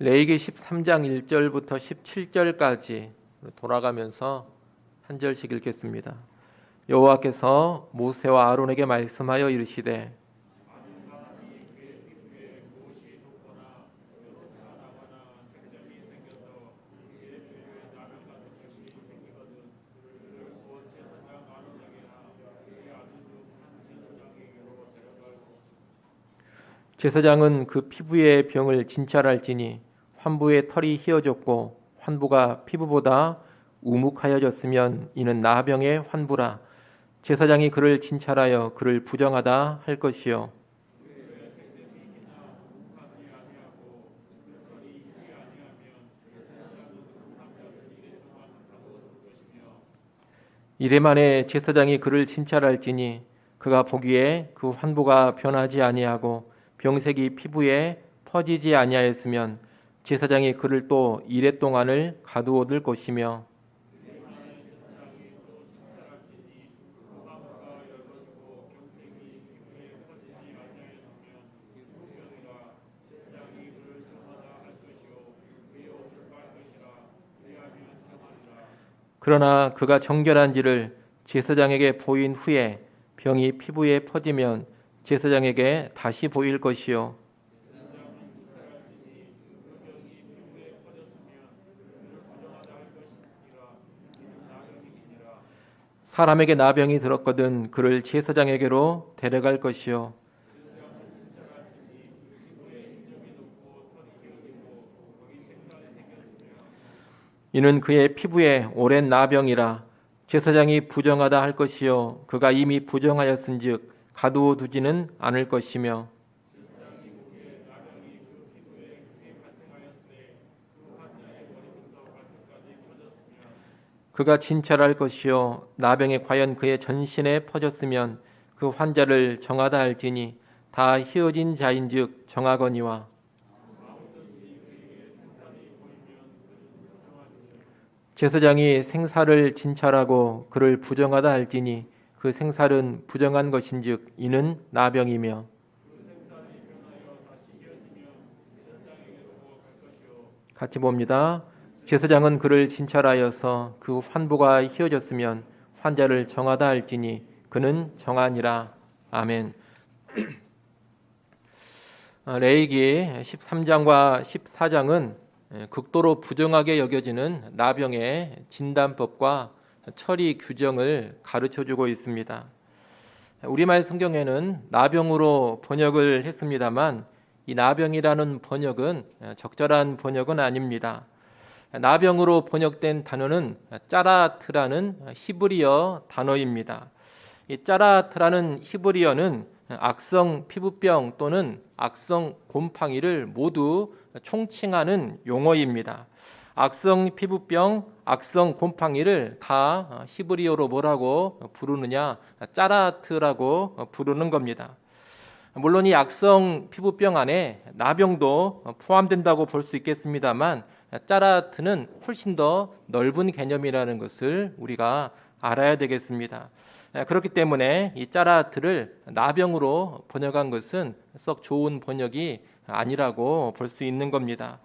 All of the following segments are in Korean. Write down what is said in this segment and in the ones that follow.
레위기 13장 1절부터 17절까지 돌아가면서 한 절씩 읽겠습니다. 여호와께서 모세와 아론에게 말씀하여 이르시되 제사장은 그 피부의 병을 진찰할지니 환부의 털이 휘어졌고 환부가 피부보다 우묵하여졌으면 이는 나병의 환부라. 제사장이 그를 진찰하여 그를 부정하다 할 것이요 이래 만에 제사장이 그를 진찰할지니 그가 보기에 그 환부가 변하지 아니하고 병색이 피부에 퍼지지 아니하였으면 제사장이 그를 또 이레 동안을 가두어둘 것이며 그러나 그가 정결한지를 제사장에게 보인 후에 병이 피부에 퍼지면 제사장에게 다시 보일 것이요 사람에게 나병이 들었거든 그를 제사장에게로 데려갈 것이요 이는 그의 피부에 오랜 나병이라. 제사장이 부정하다 할 것이요 그가 이미 부정하였은즉 가두어 두지는 않을 것이며 그가 진찰할 것이요 나병이 과연 그의 전신에 퍼졌으면 그 환자를 정하다 할지니 다 희어진 자인즉 정하거니와 제사장이 생사를 진찰하고 그를 부정하다 할지니 그 생살은 부정한 것인즉 이는 나병이며 같이 봅니다. 제사장은 그를 진찰하여서 그 환부가 희어졌으면 환자를 정하다 할지니 그는 정하니라. 아멘. 레위기 13장과 14장은 극도로 부정하게 여겨지는 나병의 진단법과 처리 규정을 가르쳐주고 있습니다. 우리말 성경에는 나병으로 번역을 했습니다만 이 나병이라는 번역은 적절한 번역은 아닙니다. 나병으로 번역된 단어는 짜라트라는 히브리어 단어입니다. 이 짜라트라는 히브리어는 악성 피부병 또는 악성 곰팡이를 모두 총칭하는 용어입니다. 악성 피부병, 악성 곰팡이를 다 히브리어로 뭐라고 부르느냐? 짜라트라고 부르는 겁니다. 물론 이 악성 피부병 안에 나병도 포함된다고 볼 수 있겠습니다만 짜라트는 훨씬 더 넓은 개념이라는 것을 우리가 알아야 되겠습니다. 그렇기 때문에 이 짜라트를 나병으로 번역한 것은 썩 좋은 번역이 아니라고 볼 수 있는 겁니다.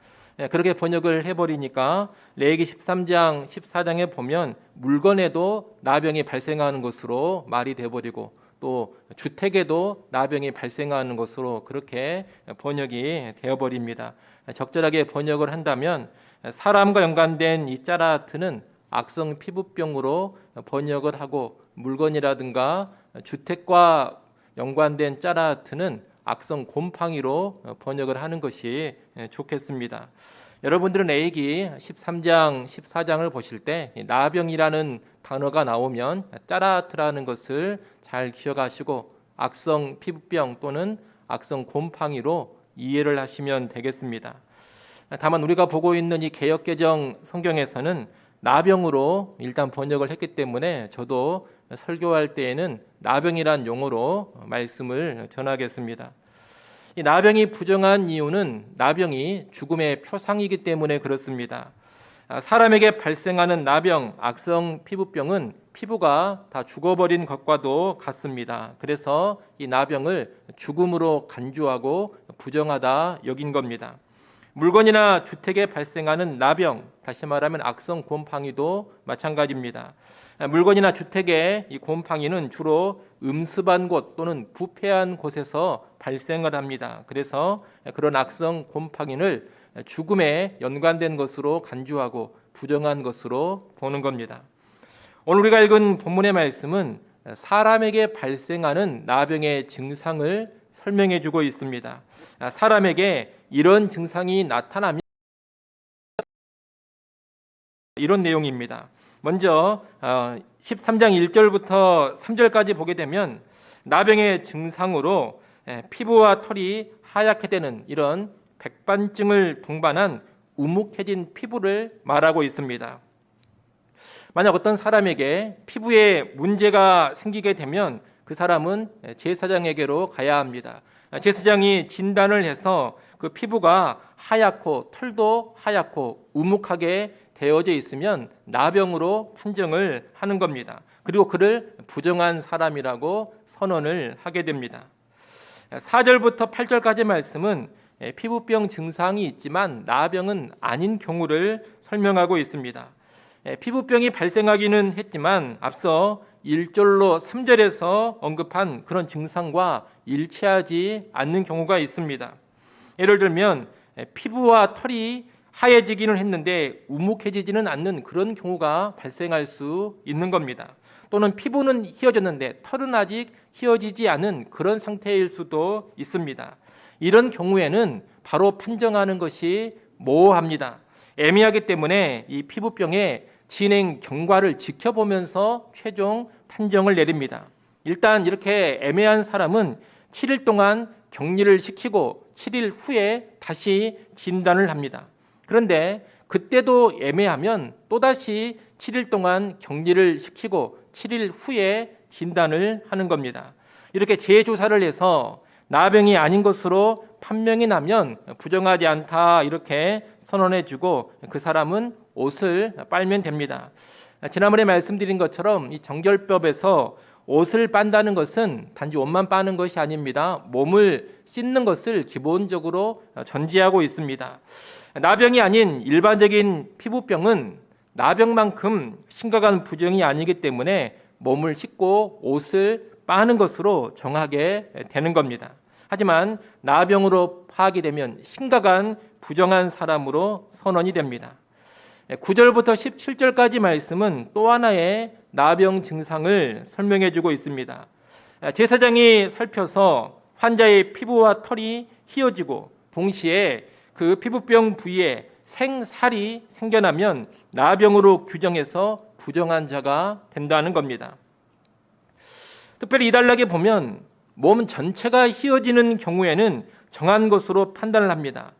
그렇게 번역을 해버리니까 레위기 13장, 14장에 보면 물건에도 나병이 발생하는 것으로 말이 돼버리고 또 주택에도 나병이 발생하는 것으로 그렇게 번역이 되어버립니다. 적절하게 번역을 한다면 사람과 연관된 이 짜라트는 악성 피부병으로 번역을 하고 물건이라든가 주택과 연관된 짜라트는 악성 곰팡이로 번역을 하는 것이 좋겠습니다. 여러분들은 레위기 13장, 14장을 보실 때 나병이라는 단어가 나오면 짜라트라는 것을 잘 기억하시고 악성 피부병 또는 악성 곰팡이로 이해를 하시면 되겠습니다. 다만 우리가 보고 있는 이 개역개정 성경에서는 나병으로 일단 번역을 했기 때문에 저도 설교할 때에는 나병이란 용어로 말씀을 전하겠습니다. 이 나병이 부정한 이유는 나병이 죽음의 표상이기 때문에 그렇습니다. 사람에게 발생하는 나병, 악성 피부병은 피부가 다 죽어버린 것과도 같습니다. 그래서 이 나병을 죽음으로 간주하고 부정하다 여긴 겁니다. 물건이나 주택에 발생하는 나병, 다시 말하면 악성 곰팡이도 마찬가지입니다. 물건이나 주택의 이 곰팡이는 주로 음습한 곳 또는 부패한 곳에서 발생을 합니다. 그래서 그런 악성 곰팡이를 죽음에 연관된 것으로 간주하고 부정한 것으로 보는 겁니다. 오늘 우리가 읽은 본문의 말씀은 사람에게 발생하는 나병의 증상을 설명해 주고 있습니다. 사람에게 이런 증상이 나타나면 이런 내용입니다. 먼저 13장 1절부터 3절까지 보게 되면 나병의 증상으로 피부와 털이 하얗게 되는 이런 백반증을 동반한 우묵해진 피부를 말하고 있습니다. 만약 어떤 사람에게 피부에 문제가 생기게 되면 그 사람은 제사장에게로 가야 합니다. 제사장이 진단을 해서 그 피부가 하얗고 털도 하얗고 우묵하게 되어져 있으면 나병으로 판정을 하는 겁니다. 그리고 그를 부정한 사람이라고 선언을 하게 됩니다. 4절부터 8절까지 말씀은 피부병 증상이 있지만 나병은 아닌 경우를 설명하고 있습니다. 피부병이 발생하기는 했지만 앞서 1절로 3절에서 언급한 그런 증상과 일치하지 않는 경우가 있습니다. 예를 들면 피부와 털이 하얘지기는 했는데 우묵해지지는 않는 그런 경우가 발생할 수 있는 겁니다. 또는 피부는 휘어졌는데 털은 아직 휘어지지 않은 그런 상태일 수도 있습니다. 이런 경우에는 바로 판정하는 것이 모호합니다. 애매하기 때문에 이 피부병의 진행 경과를 지켜보면서 최종 판정을 내립니다. 일단 이렇게 애매한 사람은 7일 동안 격리를 시키고 7일 후에 다시 진단을 합니다. 그런데 그때도 애매하면 또다시 7일 동안 격리를 시키고 7일 후에 진단을 하는 겁니다. 이렇게 재조사를 해서 나병이 아닌 것으로 판명이 나면 부정하지 않다 이렇게 선언해주고 그 사람은 옷을 빨면 됩니다. 지난번에 말씀드린 것처럼 이 정결법에서 옷을 빤다는 것은 단지 옷만 빠는 것이 아닙니다. 몸을 씻는 것을 기본적으로 전제하고 있습니다. 나병이 아닌 일반적인 피부병은 나병만큼 심각한 부정이 아니기 때문에 몸을 씻고 옷을 빠는 것으로 정하게 되는 겁니다. 하지만 나병으로 파악이 되면 심각한 부정한 사람으로 선언이 됩니다. 9절부터 17절까지 말씀은 또 하나의 나병 증상을 설명해 주고 있습니다. 제사장이 살펴서 환자의 피부와 털이 휘어지고 동시에 그 피부병 부위에 생살이 생겨나면 나병으로 규정해서 부정한 자가 된다는 겁니다. 특별히 이 단락에 보면 몸 전체가 휘어지는 경우에는 정한 것으로 판단을 합니다.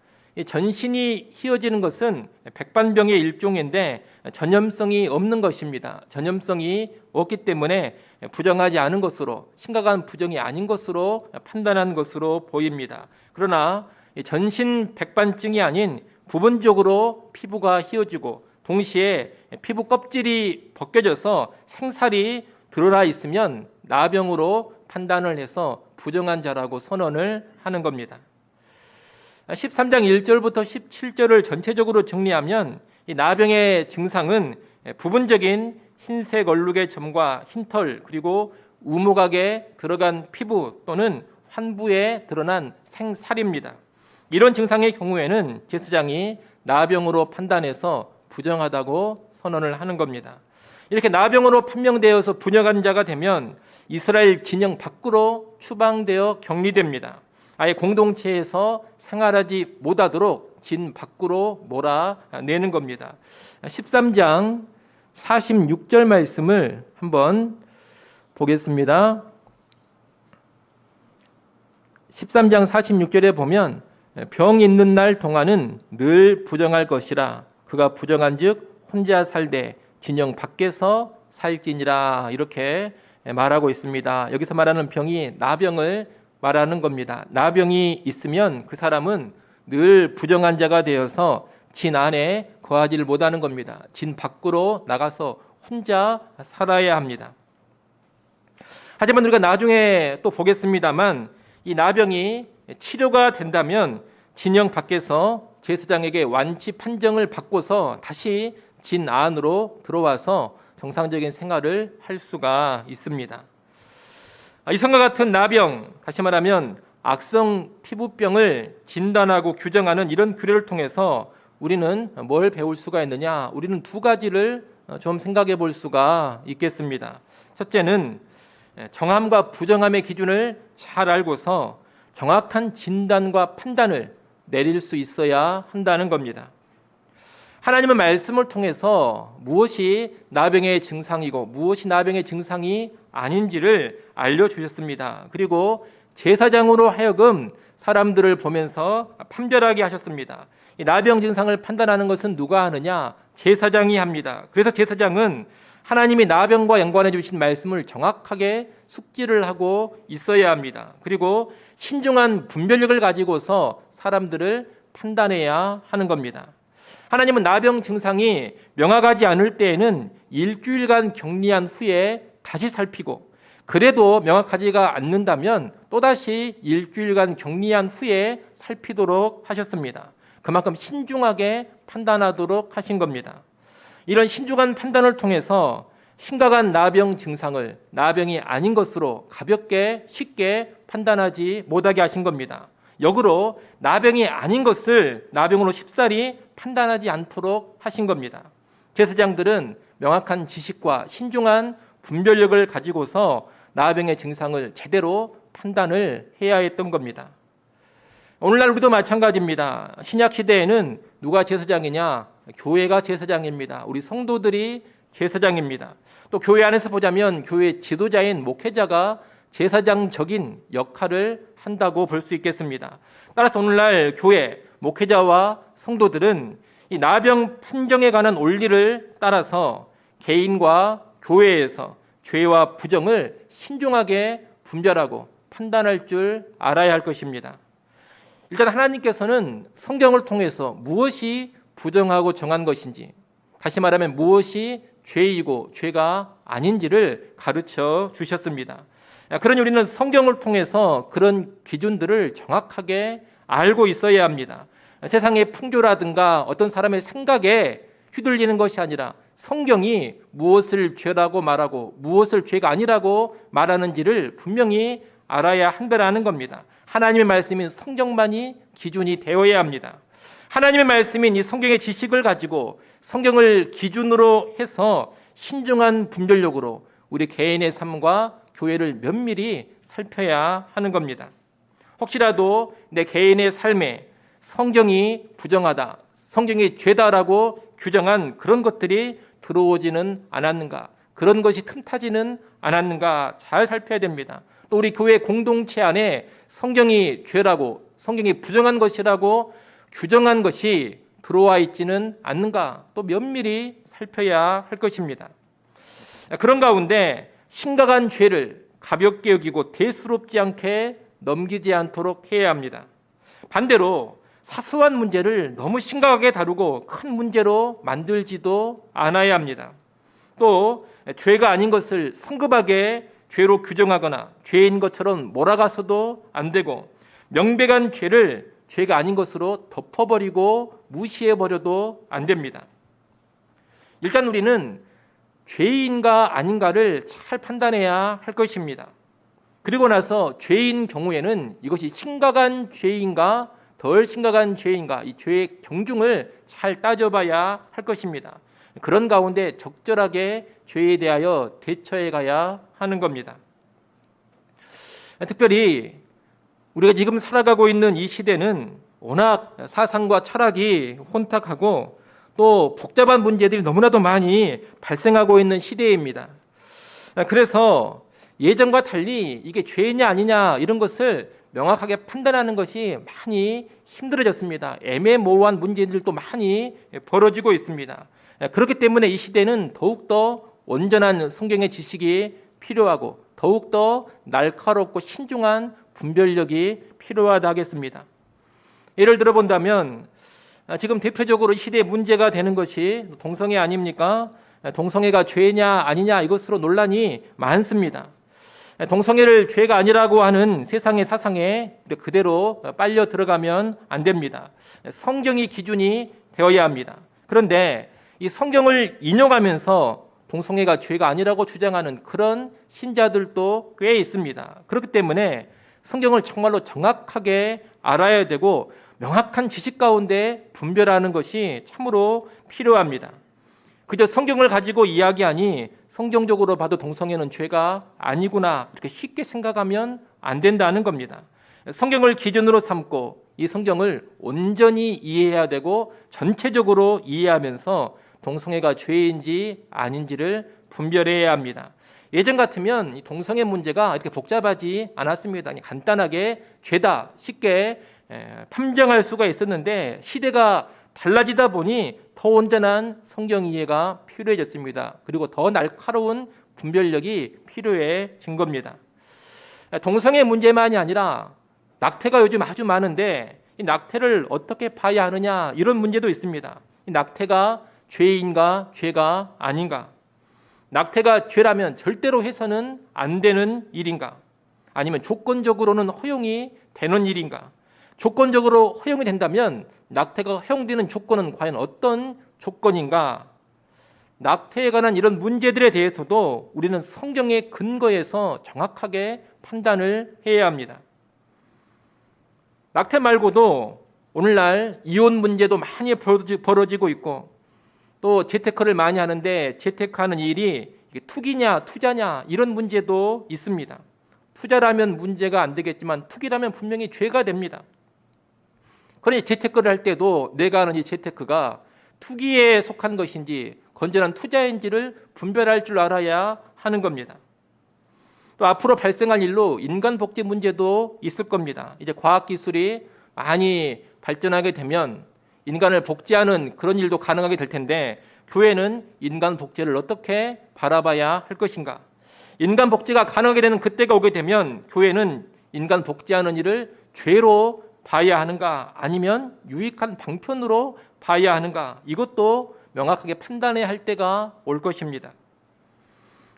전신이 휘어지는 것은 백반병의 일종인데 전염성이 없는 것입니다. 전염성이 없기 때문에 부정하지 않은 것으로, 심각한 부정이 아닌 것으로 판단한 것으로 보입니다. 그러나 전신 백반증이 아닌 부분적으로 피부가 휘어지고 동시에 피부 껍질이 벗겨져서 생살이 드러나 있으면 나병으로 판단을 해서 부정한 자라고 선언을 하는 겁니다. 13장 1절부터 17절을 전체적으로 정리하면 이 나병의 증상은 부분적인 흰색 얼룩의 점과 흰털 그리고 우묵하게 들어간 피부 또는 환부에 드러난 생살입니다. 이런 증상의 경우에는 제사장이 나병으로 판단해서 부정하다고 선언을 하는 겁니다. 이렇게 나병으로 판명되어서 부정한 자가 되면 이스라엘 진영 밖으로 추방되어 격리됩니다. 아예 공동체에서 생활하지 못하도록 진 밖으로 몰아내는 겁니다. 13장 46절 말씀을 한번 보겠습니다. 13장 46절에 보면 병 있는 날 동안은 늘 부정할 것이라 그가 부정한즉 혼자 살되 진영 밖에서 살지니라 이렇게 말하고 있습니다. 여기서 말하는 병이 나병을 말하는 겁니다. 나병이 있으면 그 사람은 늘 부정한 자가 되어서 진 안에 거하지를 못하는 겁니다. 진 밖으로 나가서 혼자 살아야 합니다. 하지만 우리가 나중에 또 보겠습니다만 이 나병이 치료가 된다면 진영 밖에서 제사장에게 완치 판정을 받고서 다시 진 안으로 들어와서 정상적인 생활을 할 수가 있습니다. 이성과 같은 나병, 다시 말하면 악성 피부병을 진단하고 규정하는 이런 규례를 통해서 우리는 뭘 배울 수가 있느냐? 우리는 두 가지를 좀 생각해 볼 수가 있겠습니다. 첫째는 정함과 부정함의 기준을 잘 알고서 정확한 진단과 판단을 내릴 수 있어야 한다는 겁니다. 하나님은 말씀을 통해서 무엇이 나병의 증상이고 무엇이 나병의 증상이 아닌지를 알려주셨습니다. 그리고 제사장으로 하여금 사람들을 보면서 판별하게 하셨습니다. 이 나병 증상을 판단하는 것은 누가 하느냐? 제사장이 합니다. 그래서 제사장은 하나님이 나병과 연관해 주신 말씀을 정확하게 숙지를 하고 있어야 합니다. 그리고 신중한 분별력을 가지고서 사람들을 판단해야 하는 겁니다. 하나님은 나병 증상이 명확하지 않을 때에는 일주일간 격리한 후에 다시 살피고, 그래도 명확하지가 않는다면 또다시 일주일간 격리한 후에 살피도록 하셨습니다. 그만큼 신중하게 판단하도록 하신 겁니다. 이런 신중한 판단을 통해서 심각한 나병 증상을 나병이 아닌 것으로 가볍게 쉽게 판단하지 못하게 하신 겁니다. 역으로 나병이 아닌 것을 나병으로 쉽사리 판단하지 않도록 하신 겁니다. 제사장들은 명확한 지식과 신중한 분별력을 가지고서 나병의 증상을 제대로 판단을 해야 했던 겁니다. 오늘날 우리도 마찬가지입니다. 신약 시대에는 누가 제사장이냐? 교회가 제사장입니다. 우리 성도들이 제사장입니다. 또 교회 안에서 보자면 교회 지도자인 목회자가 제사장적인 역할을 한다고 볼 수 있겠습니다. 따라서 오늘날 교회 목회자와 성도들은 이 나병 판정에 관한 원리를 따라서 개인과 교회에서 죄와 부정을 신중하게 분별하고 판단할 줄 알아야 할 것입니다. 일단 하나님께서는 성경을 통해서 무엇이 부정하고 정한 것인지, 다시 말하면 무엇이 죄이고 죄가 아닌지를 가르쳐 주셨습니다. 그러니 우리는 성경을 통해서 그런 기준들을 정확하게 알고 있어야 합니다. 세상의 풍조라든가 어떤 사람의 생각에 휘둘리는 것이 아니라 성경이 무엇을 죄라고 말하고 무엇을 죄가 아니라고 말하는지를 분명히 알아야 한다는 겁니다. 하나님의 말씀인 성경만이 기준이 되어야 합니다. 하나님의 말씀인 이 성경의 지식을 가지고 성경을 기준으로 해서 신중한 분별력으로 우리 개인의 삶과 교회를 면밀히 살펴야 하는 겁니다. 혹시라도 내 개인의 삶에 성경이 부정하다, 성경이 죄다라고 규정한 그런 것들이 들어오지는 않았는가, 그런 것이 틈타지는 않았는가 잘 살펴야 됩니다. 또 우리 교회 공동체 안에 성경이 죄라고, 성경이 부정한 것이라고 규정한 것이 들어와 있지는 않는가 또 면밀히 살펴야 할 것입니다. 그런 가운데 심각한 죄를 가볍게 여기고 대수롭지 않게 넘기지 않도록 해야 합니다. 반대로 사소한 문제를 너무 심각하게 다루고 큰 문제로 만들지도 않아야 합니다. 또 죄가 아닌 것을 성급하게 죄로 규정하거나 죄인 것처럼 몰아가서도 안 되고, 명백한 죄를 죄가 아닌 것으로 덮어버리고 무시해버려도 안 됩니다. 일단 우리는 죄인가 아닌가를 잘 판단해야 할 것입니다. 그리고 나서 죄인 경우에는 이것이 심각한 죄인가 덜 심각한 죄인가, 이 죄의 경중을 잘 따져봐야 할 것입니다. 그런 가운데 적절하게 죄에 대하여 대처해 가야 하는 겁니다. 특별히 우리가 지금 살아가고 있는 이 시대는 워낙 사상과 철학이 혼탁하고 또 복잡한 문제들이 너무나도 많이 발생하고 있는 시대입니다. 그래서 예전과 달리 이게 죄냐 아니냐 이런 것을 명확하게 판단하는 것이 많이 힘들어졌습니다. 애매모호한 문제들도 많이 벌어지고 있습니다. 그렇기 때문에 이 시대는 더욱더 온전한 성경의 지식이 필요하고 더욱더 날카롭고 신중한 분별력이 필요하다 하겠습니다. 예를 들어 본다면 지금 대표적으로 이 시대에 문제가 되는 것이 동성애 아닙니까? 동성애가 죄냐 아니냐 이것으로 논란이 많습니다. 동성애를 죄가 아니라고 하는 세상의 사상에 그대로 빨려 들어가면 안 됩니다. 성경이 기준이 되어야 합니다. 그런데 이 성경을 인용하면서 동성애가 죄가 아니라고 주장하는 그런 신자들도 꽤 있습니다. 그렇기 때문에 성경을 정말로 정확하게 알아야 되고 명확한 지식 가운데 분별하는 것이 참으로 필요합니다. 그저 성경을 가지고 이야기하니 성경적으로 봐도 동성애는 죄가 아니구나 이렇게 쉽게 생각하면 안 된다는 겁니다. 성경을 기준으로 삼고 이 성경을 온전히 이해해야 되고 전체적으로 이해하면서 동성애가 죄인지 아닌지를 분별해야 합니다. 예전 같으면 이 동성애 문제가 이렇게 복잡하지 않았습니다. 간단하게 죄다 쉽게 판정할 수가 있었는데 시대가 달라지다 보니 더 온전한 성경 이해가 필요해졌습니다. 그리고 더 날카로운 분별력이 필요해진 겁니다. 동성애 문제만이 아니라 낙태가 요즘 아주 많은데 이 낙태를 어떻게 봐야 하느냐 이런 문제도 있습니다. 이 낙태가 죄인가 죄가 아닌가? 낙태가 죄라면 절대로 해서는 안 되는 일인가? 아니면 조건적으로는 허용이 되는 일인가? 조건적으로 허용이 된다면 낙태가 허용되는 조건은 과연 어떤 조건인가? 낙태에 관한 이런 문제들에 대해서도 우리는 성경의 근거에서 정확하게 판단을 해야 합니다. 낙태 말고도 오늘날 이혼 문제도 많이 벌어지고 있고 또 재테크를 많이 하는데 재테크하는 일이 투기냐 투자냐 이런 문제도 있습니다. 투자라면 문제가 안 되겠지만 투기라면 분명히 죄가 됩니다. 그러니 재테크를 할 때도 내가 하는 이 재테크가 투기에 속한 것인지 건전한 투자인지를 분별할 줄 알아야 하는 겁니다. 또 앞으로 발생할 일로 인간 복제 문제도 있을 겁니다. 이제 과학기술이 많이 발전하게 되면 인간을 복제하는 그런 일도 가능하게 될 텐데 교회는 인간 복제를 어떻게 바라봐야 할 것인가? 인간 복제가 가능하게 되는 그때가 오게 되면 교회는 인간 복제하는 일을 죄로 봐야 하는가 아니면 유익한 방편으로 봐야 하는가 이것도 명확하게 판단해야 할 때가 올 것입니다.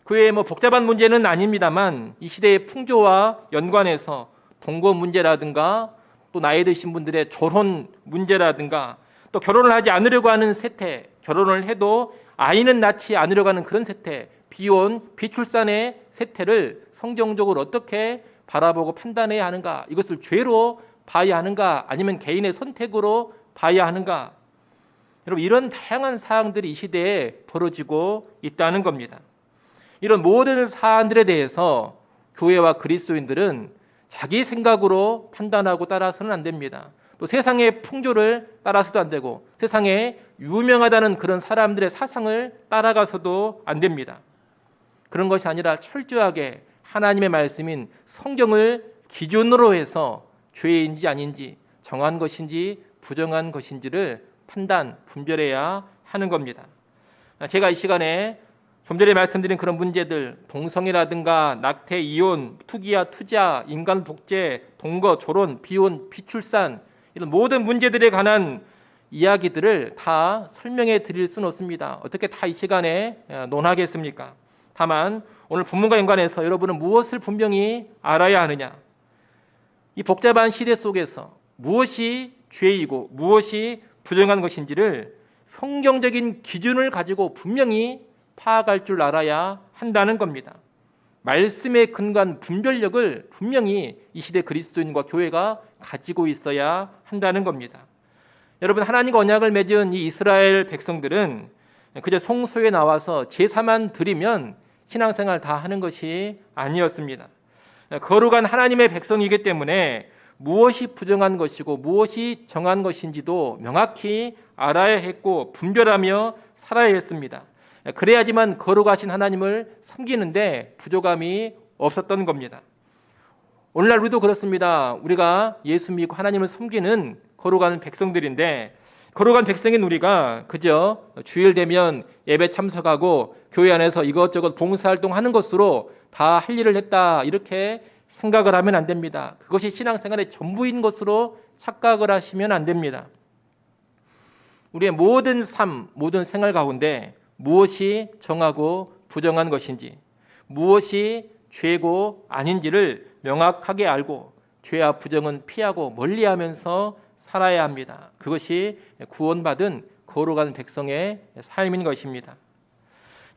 그에 복잡한 문제는 아닙니다만 이 시대의 풍조와 연관해서 동거 문제라든가 또 나이 드신 분들의 결혼 문제라든가 또 결혼을 하지 않으려고 하는 세태, 결혼을 해도 아이는 낳지 않으려고 하는 그런 세태, 비혼, 비출산의 세태를 성경적으로 어떻게 바라보고 판단해야 하는가, 이것을 죄로 봐야 하는가 아니면 개인의 선택으로 봐야 하는가. 여러분 이런 다양한 사항들이 이 시대에 벌어지고 있다는 겁니다. 이런 모든 사안들에 대해서 교회와 그리스도인들은 자기 생각으로 판단하고 따라서는 안 됩니다. 또 세상의 풍조를 따라서도 안 되고 세상에 유명하다는 그런 사람들의 사상을 따라가서도 안 됩니다. 그런 것이 아니라 철저하게 하나님의 말씀인 성경을 기준으로 해서 죄인지 아닌지 정한 것인지 부정한 것인지를 판단, 분별해야 하는 겁니다. 제가 이 시간에 좀 전에 말씀드린 그런 문제들, 동성애라든가 낙태, 이혼, 투기와 투자, 인간 복제, 동거, 결혼, 비혼, 비출산 이런 모든 문제들에 관한 이야기들을 다 설명해 드릴 수는 없습니다. 어떻게 다 이 시간에 논하겠습니까? 다만 오늘 본문과 연관해서 여러분은 무엇을 분명히 알아야 하느냐? 이 복잡한 시대 속에서 무엇이 죄이고 무엇이 부정한 것인지를 성경적인 기준을 가지고 분명히 파악할 줄 알아야 한다는 겁니다. 말씀에 근거한 분별력을 분명히 이 시대 그리스도인과 교회가 가지고 있어야 한다는 겁니다. 여러분 하나님과 언약을 맺은 이 이스라엘 백성들은 그저 성소에 나와서 제사만 드리면 신앙생활 다 하는 것이 아니었습니다. 거룩한 하나님의 백성이기 때문에 무엇이 부정한 것이고 무엇이 정한 것인지도 명확히 알아야 했고 분별하며 살아야 했습니다. 그래야지만 거룩하신 하나님을 섬기는데 부족함이 없었던 겁니다. 오늘날 우리도 그렇습니다. 우리가 예수 믿고 하나님을 섬기는 거룩한 백성들인데 거룩한 백성인 우리가 그저 주일 되면 예배 참석하고 교회 안에서 이것저것 봉사활동하는 것으로 다 할 일을 했다 이렇게 생각을 하면 안 됩니다. 그것이 신앙생활의 전부인 것으로 착각을 하시면 안 됩니다. 우리의 모든 삶, 모든 생활 가운데 무엇이 정하고 부정한 것인지, 무엇이 죄고 아닌지를 명확하게 알고 죄와 부정은 피하고 멀리하면서 살아야 합니다. 그것이 구원받은 거룩한 백성의 삶인 것입니다.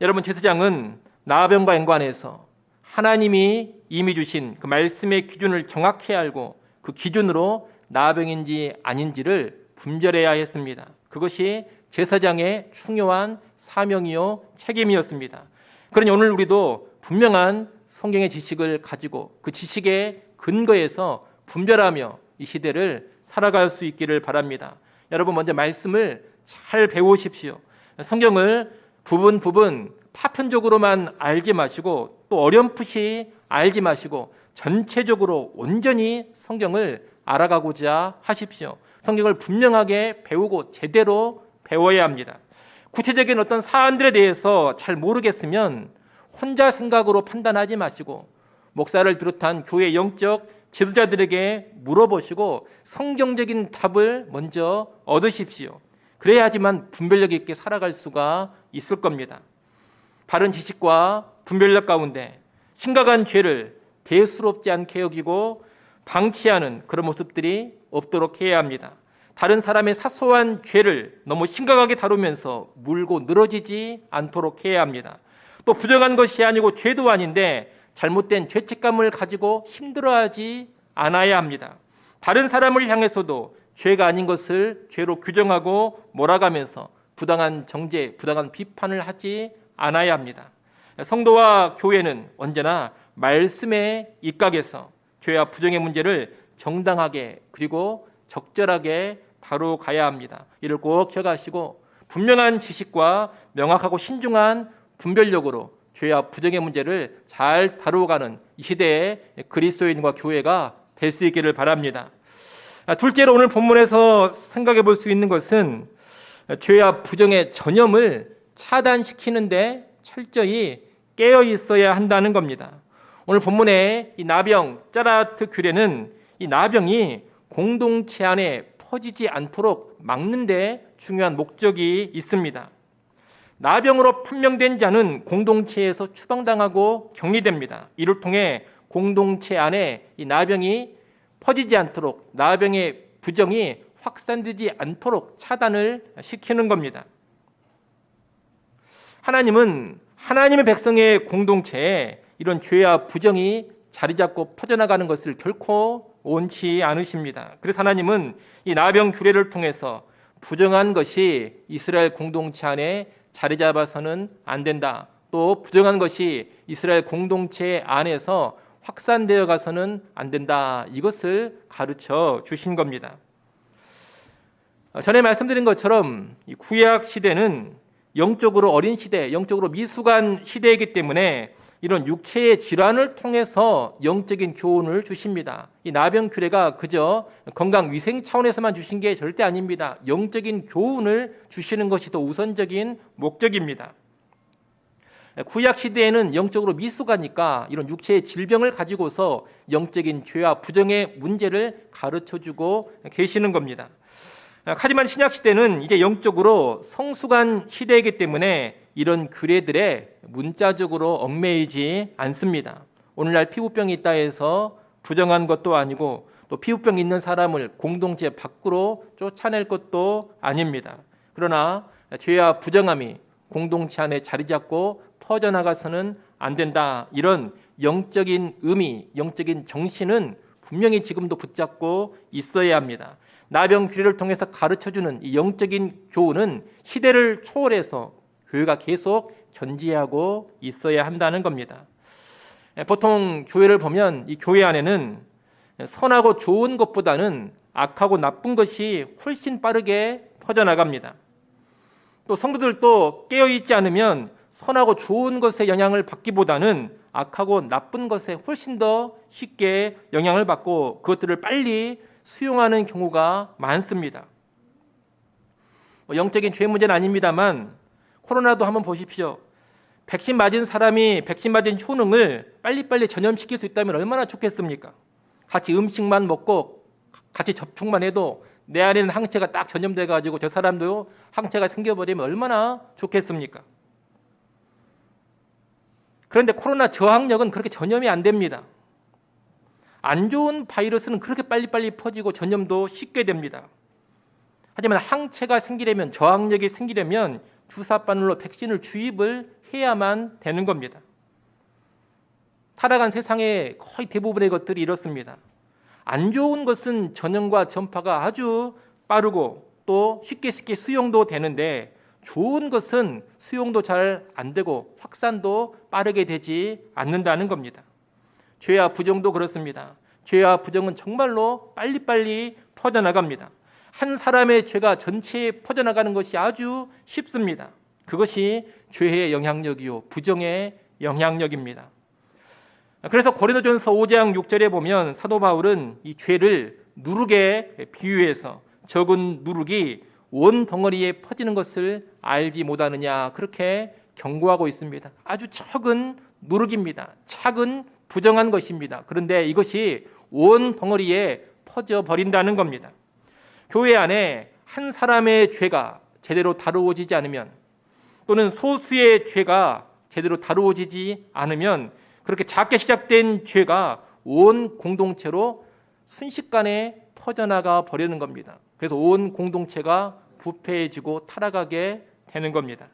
여러분, 제사장은 나병과 연관해서 하나님이 이미 주신 그 말씀의 기준을 정확히 알고 그 기준으로 나병인지 아닌지를 분별해야 했습니다. 그것이 제사장의 중요한 사명이요 책임이었습니다. 그러니 오늘 우리도 분명한 성경의 지식을 가지고 그 지식의 근거에서 분별하며 이 시대를 살아갈 수 있기를 바랍니다. 여러분, 먼저 말씀을 잘 배우십시오. 성경을 부분 파편적으로만 알지 마시고 또 어렴풋이 알지 마시고 전체적으로 온전히 성경을 알아가고자 하십시오. 성경을 분명하게 배우고 제대로 배워야 합니다. 구체적인 어떤 사안들에 대해서 잘 모르겠으면 혼자 생각으로 판단하지 마시고 목사를 비롯한 교회 영적 지도자들에게 물어보시고 성경적인 답을 먼저 얻으십시오. 그래야지만 분별력 있게 살아갈 수가 있을 겁니다. 바른 지식과 분별력 가운데 심각한 죄를 대수롭지 않게 여기고 방치하는 그런 모습들이 없도록 해야 합니다. 다른 사람의 사소한 죄를 너무 심각하게 다루면서 물고 늘어지지 않도록 해야 합니다. 또 부정한 것이 아니고 죄도 아닌데 잘못된 죄책감을 가지고 힘들어하지 않아야 합니다. 다른 사람을 향해서도 죄가 아닌 것을 죄로 규정하고 몰아가면서 부당한 정죄, 부당한 비판을 하지 않아야 합니다. 성도와 교회는 언제나 말씀에 입각해서 죄와 부정의 문제를 정당하게 그리고 적절하게 다루어가야 합니다. 이를 꼭 기억하시고 분명한 지식과 명확하고 신중한 분별력으로 죄와 부정의 문제를 잘 다루어가는 이 시대의 그리스도인과 교회가 될 수 있기를 바랍니다. 둘째로 오늘 본문에서 생각해 볼 수 있는 것은 죄와 부정의 전염을 차단시키는데 철저히 깨어 있어야 한다는 겁니다. 오늘 본문의 이 나병, 짜라트 규례는 이 나병이 공동체 안에 퍼지지 않도록 막는 데 중요한 목적이 있습니다. 나병으로 판명된 자는 공동체에서 추방당하고 격리됩니다. 이를 통해 공동체 안에 이 나병이 퍼지지 않도록 나병의 부정이 확산되지 않도록 차단을 시키는 겁니다. 하나님은 하나님의 백성의 공동체에 이런 죄와 부정이 자리 잡고 퍼져나가는 것을 결코 원치 않으십니다. 그래서 하나님은 이 나병 규례를 통해서 부정한 것이 이스라엘 공동체 안에 자리 잡아서는 안 된다. 또 부정한 것이 이스라엘 공동체 안에서 확산되어 가서는 안 된다. 이것을 가르쳐 주신 겁니다. 전에 말씀드린 것처럼 이 구약 시대는 영적으로 어린 시대, 영적으로 미숙한 시대이기 때문에 이런 육체의 질환을 통해서 영적인 교훈을 주십니다. 이 나병 규례가 그저 건강 위생 차원에서만 주신 게 절대 아닙니다. 영적인 교훈을 주시는 것이 더 우선적인 목적입니다. 구약 시대에는 영적으로 미숙하니까 이런 육체의 질병을 가지고서 영적인 죄와 부정의 문제를 가르쳐주고 계시는 겁니다. 하지만 신약 시대는 이제 영적으로 성숙한 시대이기 때문에 이런 규례들에 문자적으로 얽매이지 않습니다. 오늘날 피부병이 있다 해서 부정한 것도 아니고 또 피부병 있는 사람을 공동체 밖으로 쫓아낼 것도 아닙니다. 그러나 죄와 부정함이 공동체 안에 자리 잡고 퍼져나가서는 안 된다. 이런 영적인 의미, 영적인 정신은 분명히 지금도 붙잡고 있어야 합니다. 나병 규례를 통해서 가르쳐주는 이 영적인 교훈은 시대를 초월해서 교회가 계속 견지하고 있어야 한다는 겁니다. 보통 교회를 보면 이 교회 안에는 선하고 좋은 것보다는 악하고 나쁜 것이 훨씬 빠르게 퍼져나갑니다. 또 성도들도 깨어있지 않으면 선하고 좋은 것의 영향을 받기보다는 악하고 나쁜 것에 훨씬 더 쉽게 영향을 받고 그것들을 빨리 수용하는 경우가 많습니다. 영적인 죄 문제는 아닙니다만 코로나도 한번 보십시오. 백신 맞은 사람이 백신 맞은 효능을 빨리빨리 전염시킬 수 있다면 얼마나 좋겠습니까? 같이 음식만 먹고 같이 접촉만 해도 내 안에는 항체가 딱 전염돼 가지고 저 사람도 항체가 생겨버리면 얼마나 좋겠습니까? 그런데 코로나 저항력은 그렇게 전염이 안 됩니다. 안 좋은 바이러스는 그렇게 빨리빨리 퍼지고 전염도 쉽게 됩니다. 하지만 항체가 생기려면, 저항력이 생기려면 주사바늘로 백신을 주입을 해야만 되는 겁니다. 타락한 세상의 거의 대부분의 것들이 이렇습니다. 안 좋은 것은 전염과 전파가 아주 빠르고 또 쉽게 수용도 되는데, 좋은 것은 수용도 잘 안 되고 확산도 빠르게 되지 않는다는 겁니다. 죄와 부정도 그렇습니다. 죄와 부정은 정말로 빨리빨리 퍼져나갑니다. 한 사람의 죄가 전체에 퍼져나가는 것이 아주 쉽습니다. 그것이 죄의 영향력이요, 부정의 영향력입니다. 그래서 고린도전서 5장 6절에 보면 사도 바울은 이 죄를 누룩에 비유해서 적은 누룩이 온 덩어리에 퍼지는 것을 알지 못하느냐, 그렇게 경고하고 있습니다. 아주 적은 누룩입니다. 작은 부정한 것입니다. 그런데 이것이 온 덩어리에 퍼져 버린다는 겁니다. 교회 안에 한 사람의 죄가 제대로 다루어지지 않으면, 또는 소수의 죄가 제대로 다루어지지 않으면, 그렇게 작게 시작된 죄가 온 공동체로 순식간에 퍼져나가 버리는 겁니다. 그래서 온 공동체가 부패해지고 타락하게 되는 겁니다.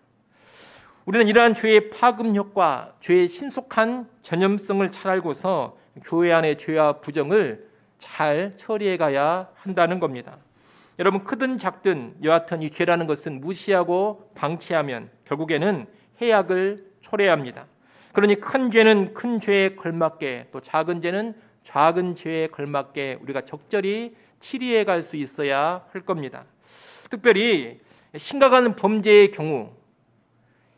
우리는 이러한 죄의 파급 효과, 죄의 신속한 전염성을 잘 알고서 교회 안의 죄와 부정을 잘 처리해 가야 한다는 겁니다. 여러분, 크든 작든 여하튼 이 죄라는 것은 무시하고 방치하면 결국에는 해악을 초래합니다. 그러니 큰 죄는 큰 죄에 걸맞게, 또 작은 죄는 작은 죄에 걸맞게 우리가 적절히 치리해 갈 수 있어야 할 겁니다. 특별히 심각한 범죄의 경우,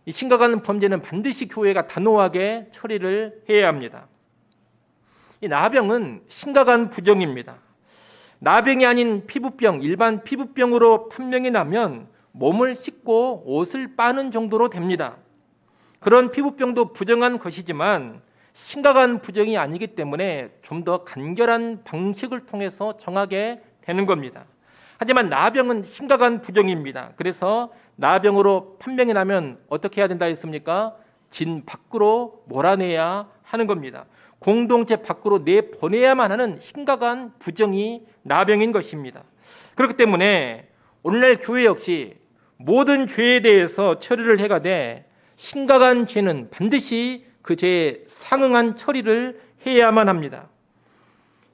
이 심각한 범죄는 반드시 교회가 단호하게 처리를 해야 합니다. 이 나병은 심각한 부정입니다. 나병이 아닌 피부병, 일반 피부병으로 판명이 나면 몸을 씻고 옷을 빠는 정도로 됩니다. 그런 피부병도 부정한 것이지만 심각한 부정이 아니기 때문에 좀 더 간결한 방식을 통해서 정하게 되는 겁니다. 하지만 나병은 심각한 부정입니다. 그래서 나병으로 판명이 나면 어떻게 해야 된다 했습니까? 진 밖으로 몰아내야 하는 겁니다. 공동체 밖으로 내보내야만 하는 심각한 부정이 나병인 것입니다. 그렇기 때문에 오늘날 교회 역시 모든 죄에 대해서 처리를 해가되, 심각한 죄는 반드시 그 죄에 상응한 처리를 해야만 합니다.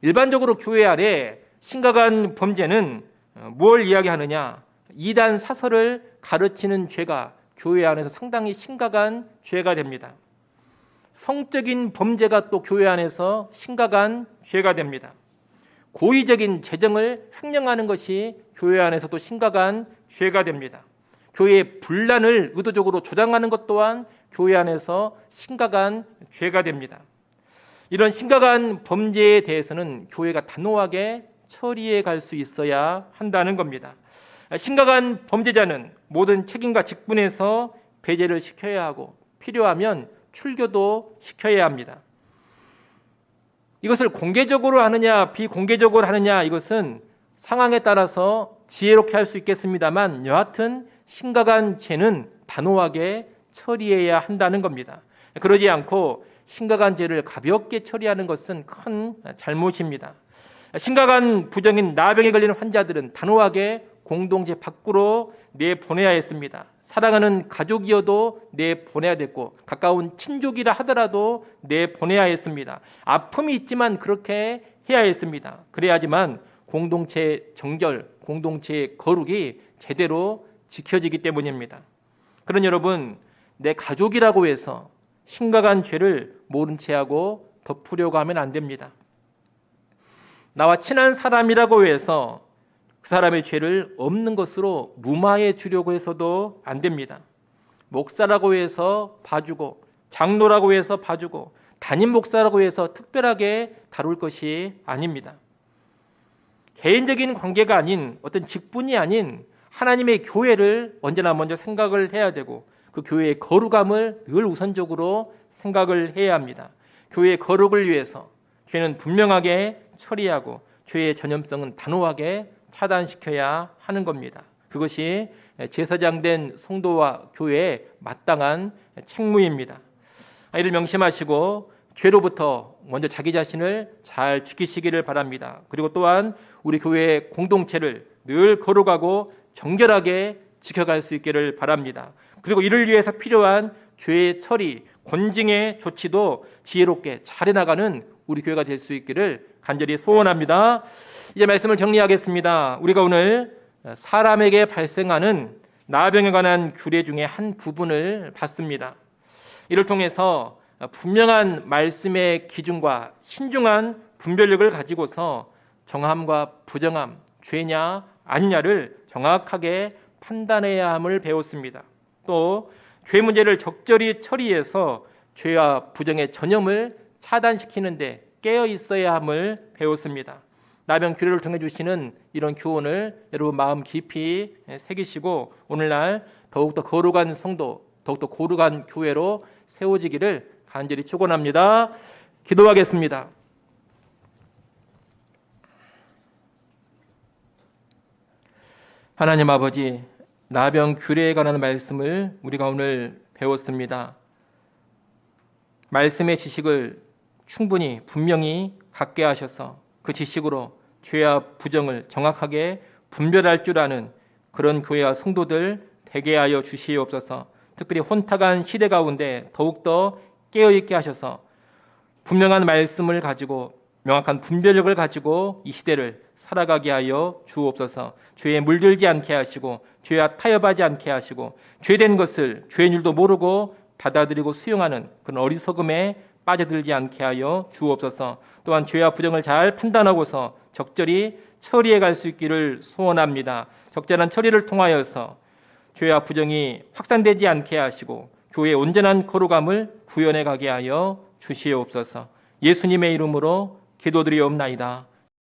일반적으로 교회 안에 심각한 범죄는 무엇을 이야기하느냐? 이단 사설을 가르치는 죄가 교회 안에서 상당히 심각한 죄가 됩니다. 성적인 범죄가 또 교회 안에서 심각한 죄가 됩니다. 고의적인 재정을 횡령하는 것이 교회 안에서도 심각한 죄가 됩니다. 교회의 분란을 의도적으로 조장하는 것 또한 교회 안에서 심각한 죄가 됩니다. 이런 심각한 범죄에 대해서는 교회가 단호하게 처리해 갈 수 있어야 한다는 겁니다. 심각한 범죄자는 모든 책임과 직분에서 배제를 시켜야 하고, 필요하면 출교도 시켜야 합니다. 이것을 공개적으로 하느냐 비공개적으로 하느냐, 이것은 상황에 따라서 지혜롭게 할 수 있겠습니다만, 여하튼 심각한 죄는 단호하게 처리해야 한다는 겁니다. 그러지 않고 심각한 죄를 가볍게 처리하는 것은 큰 잘못입니다. 심각한 부정인 나병에 걸리는 환자들은 단호하게 공동체 밖으로 내보내야 했습니다. 사랑하는 가족이어도 내보내야 됐고, 가까운 친족이라 하더라도 내보내야 했습니다. 아픔이 있지만 그렇게 해야 했습니다. 그래야지만 공동체의 정결, 공동체의 거룩이 제대로 지켜지기 때문입니다. 그런 여러분, 내 가족이라고 해서 심각한 죄를 모른 채 하고 덮으려고 하면 안 됩니다. 나와 친한 사람이라고 해서 그 사람의 죄를 없는 것으로 무마해 주려고 해서도 안 됩니다. 목사라고 해서 봐주고, 장로라고 해서 봐주고, 담임 목사라고 해서 특별하게 다룰 것이 아닙니다. 개인적인 관계가 아닌, 어떤 직분이 아닌 하나님의 교회를 언제나 먼저 생각을 해야 되고, 그 교회의 거룩함을 늘 우선적으로 생각을 해야 합니다. 교회의 거룩을 위해서 죄는 분명하게 처리하고, 죄의 전염성은 단호하게 차단시켜야 하는 겁니다. 그것이 제사장된 성도와 교회의 마땅한 책무입니다. 이를 명심하시고 죄로부터 먼저 자기 자신을 잘 지키시기를 바랍니다. 그리고 또한 우리 교회의 공동체를 늘 거룩하고 정결하게 지켜갈 수 있기를 바랍니다. 그리고 이를 위해서 필요한 죄의 처리, 권징의 조치도 지혜롭게 잘 해나가는 우리 교회가 될 수 있기를 간절히 소원합니다. 이제 말씀을 정리하겠습니다. 우리가 오늘 사람에게 발생하는 나병에 관한 규례 중에 한 부분을 봤습니다. 이를 통해서 분명한 말씀의 기준과 신중한 분별력을 가지고서 정함과 부정함, 죄냐 아니냐를 정확하게 판단해야 함을 배웠습니다. 또 죄 문제를 적절히 처리해서 죄와 부정의 전염을 차단시키는데 깨어 있어야 함을 배웠습니다. 나병 규례를 통해 주시는 이런 교훈을 여러분 마음 깊이 새기시고 오늘날 더욱더 거룩한 성도, 더욱더 거룩한 교회로 세워지기를 간절히 축원합니다. 기도하겠습니다. 하나님 아버지, 나병 규례에 관한 말씀을 우리가 오늘 배웠습니다. 말씀의 지식을 충분히 분명히 갖게 하셔서 그 지식으로 죄와 부정을 정확하게 분별할 줄 아는 그런 교회와 성도들 되게 하여 주시옵소서. 특별히 혼탁한 시대 가운데 더욱더 깨어있게 하셔서 분명한 말씀을 가지고 명확한 분별력을 가지고 이 시대를 살아가게 하여 주옵소서. 죄에 물들지 않게 하시고 죄와 타협하지 않게 하시고 죄된 것을 죄인 줄도 모르고 받아들이고 수용하는 그런 어리석음에 빠져들지 않게 하여 주옵소서. 또한 죄와 부정을 잘 판단하고서 적절히 처리해 갈 수 있기를 소원합니다. 적절한 처리를 통하여서 죄와 부정이 확산되지 않게 하시고 교회의 온전한 거룩함을 구현해 가게 하여 주시옵소서. 예수님의 이름으로 기도드리옵나이다.